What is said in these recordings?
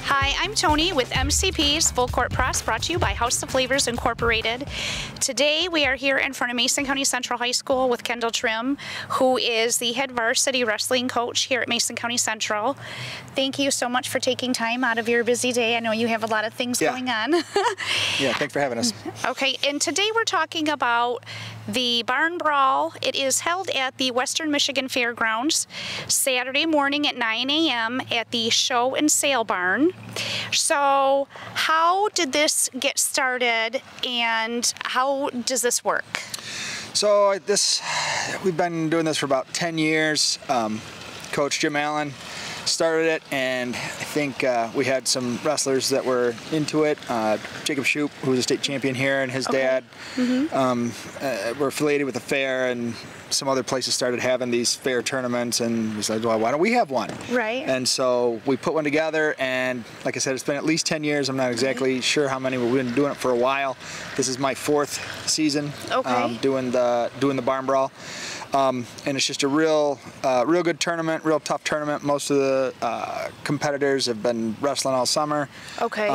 Hi, I'm Toni with MCP's Full Court Press, brought to you by House of Flavors Incorporated. Today we are here in front of Mason County Central High School with Kendall Trimm, who is the head varsity wrestling coach here at Mason County Central. Thank you so much for taking time out of your busy day. I know you have a lot of things going on. Yeah, thanks for having us. Okay, and today we're talking about the Barn Brawl. It is held at the Western Michigan Fairgrounds Saturday morning at 9 a.m. at the Show and Sale Barn. So how did this get started and how does this work? So we've been doing this for about 10 years. Coach Jim Allen started it, and I think we had some wrestlers that were into it. Jacob Shoup, who was a state champion here, and his dad were affiliated with the fair, and some other places started having these fair tournaments, and we said, well, why don't we have one? Right. And so we put one together, and like I said, it's been at least 10 years. I'm not exactly sure how many. We've been doing it for a while. This is my 4th season doing the Barn Brawl. And it's just a real good tournament, real tough tournament. Most of the competitors have been wrestling all summer. Okay.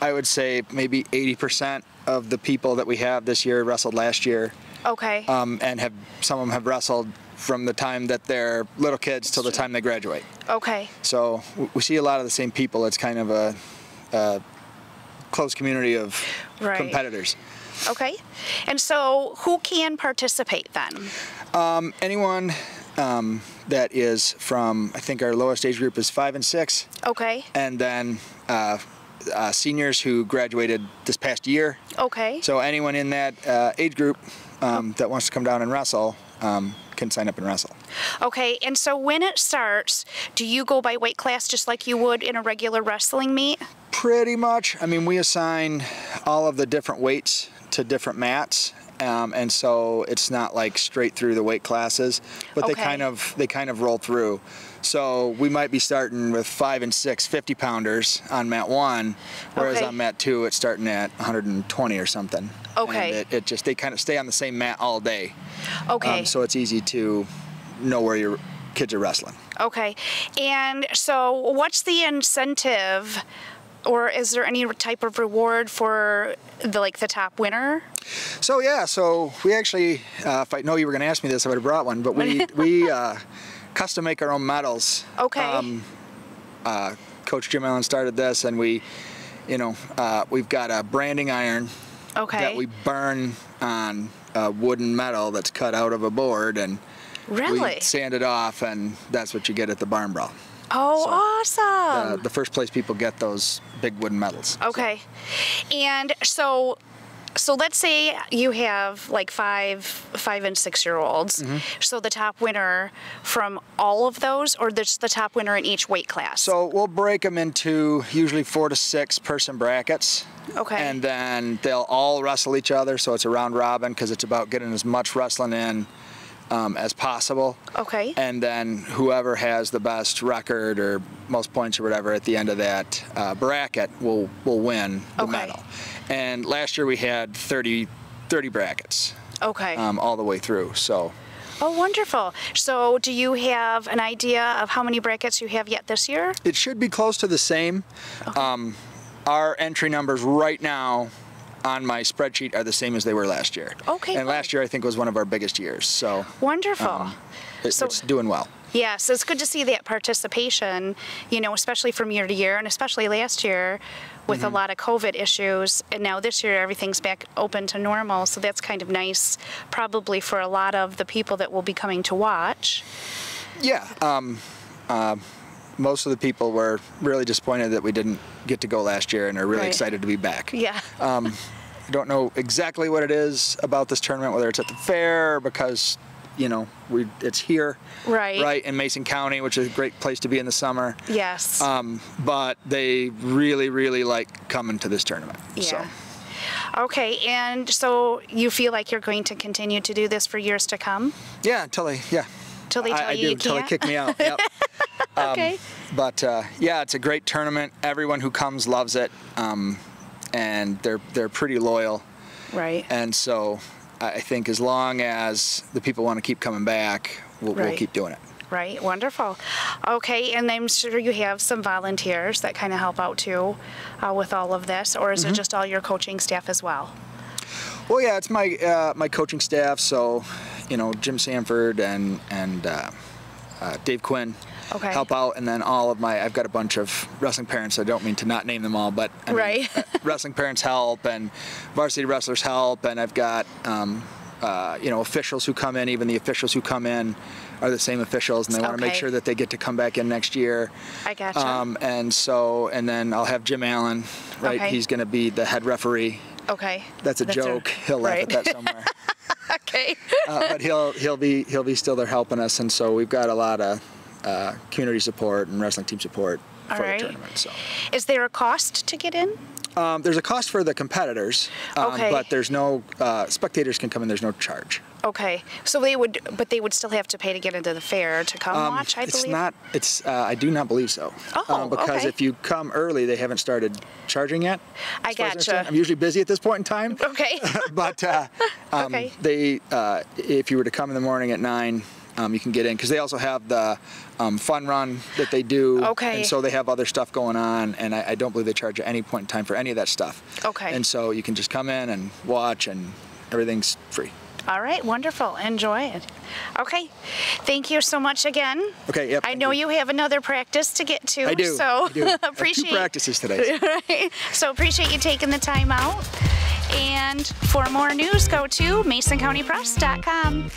I would say maybe 80% of the people that we have this year wrestled last year. Okay. And some of them have wrestled from the time that they're little kids till the time they graduate. Okay. So we see a lot of the same people. It's kind of a close community of competitors. Okay. And so who can participate then? Anyone that is from, I think our lowest age group is 5 and 6. Okay. And then seniors who graduated this past year. Okay. So anyone in that age group that wants to come down and wrestle can sign up and wrestle. Okay, and so when it starts, do you go by weight class just like you would in a regular wrestling meet? Pretty much. I mean, we assign all of the different weights to different mats, and so it's not like straight through the weight classes, but they kind of roll through. So we might be starting with 5 and 6 50-pounders on mat 1, whereas on mat 2 it's starting at 120 or something. Okay. And they kind of stay on the same mat all day. Okay. So it's easy to know where your kids are wrestling. Okay. And so what's the incentive, or is there any type of reward for the top winner? So yeah, so we actually, if I know you were going to ask me this, I would have brought one, but we custom make our own medals. Okay. Coach Jim Allen started this, and we've got a branding iron that we burn on a wooden metal that's cut out of a board, and we sand it off, and that's what you get at the Barn Brawl. Oh, so awesome! The first place people get those big wooden medals. Okay, and so let's say you have like 5 and 6-year-olds. So the top winner from all of those, or there's the top winner in each weight class? So we'll break them into usually 4 to 6 person brackets. Okay. And then they'll all wrestle each other, so it's a round robin because it's about getting as much wrestling in as possible. Okay. And then whoever has the best record or most points or whatever at the end of that bracket will win the medal. And last year we had 30 brackets. Okay. All the way through. So. Oh, wonderful. So do you have an idea of how many brackets you have yet this year? It should be close to the same. Okay. Our entry numbers right now on my spreadsheet are the same as they were last year. Okay. And last year I think was one of our biggest years. So wonderful. It's doing well. Yes, it's good to see that participation, especially from year to year, and especially last year with a lot of COVID issues, and now this year everything's back open to normal, so that's kind of nice probably for a lot of the people that will be coming to watch. Yeah. Most of the people were really disappointed that we didn't get to go last year and are really excited to be back. Yeah. I don't know exactly what it is about this tournament, whether it's at the fair or because, it's here. Right, in Mason County, which is a great place to be in the summer. Yes. But they really, really like coming to this tournament. Yeah. So. Okay, and so you feel like you're going to continue to do this for years to come? Yeah, until they tell you you until they kick me out. Yep. Okay. But yeah, it's a great tournament. Everyone who comes loves it, and they're pretty loyal. Right. And so I think as long as the people want to keep coming back, we'll keep doing it. Right, wonderful. Okay, and I'm sure you have some volunteers that kind of help out too with all of this, or is it just all your coaching staff as well? Well, yeah, it's my my coaching staff. So, you know, Jim Sanford and Dave Quinn help out, and then all of I've got a bunch of wrestling parents. I don't mean to not name them all, but I mean, wrestling parents help, and varsity wrestlers help, and I've got you know, officials who come in. Even the officials who come in are the same officials, and they want to make sure that they get to come back in next year. I gotcha. And then I'll have Jim Allen, right? He's going to be the head referee. Okay. That's a joke. He'll laugh at that somewhere. Okay. But he'll be still there helping us, and so we've got a lot of community support and wrestling team support for the tournament. So. Is there a cost to get in? There's a cost for the competitors, but there's no spectators can come in. There's no charge. Okay, so they would still have to pay to get into the fair to come watch, I believe? I do not believe so. Oh, because if you come early, they haven't started charging yet. I gotcha. I'm usually busy at this point in time. Okay. But if you were to come in the morning at 9, you can get in, because they also have the fun run that they do. Okay. And so they have other stuff going on, and I don't believe they charge at any point in time for any of that stuff. Okay. And so you can just come in and watch, and everything's free. All right, wonderful. Enjoy it. Okay, thank you so much again. Okay, yep. I know you have another practice to get to. I do. So I do. appreciate I have 2 practices today. Right. So appreciate you taking the time out. And for more news, go to MasonCountyPress.com.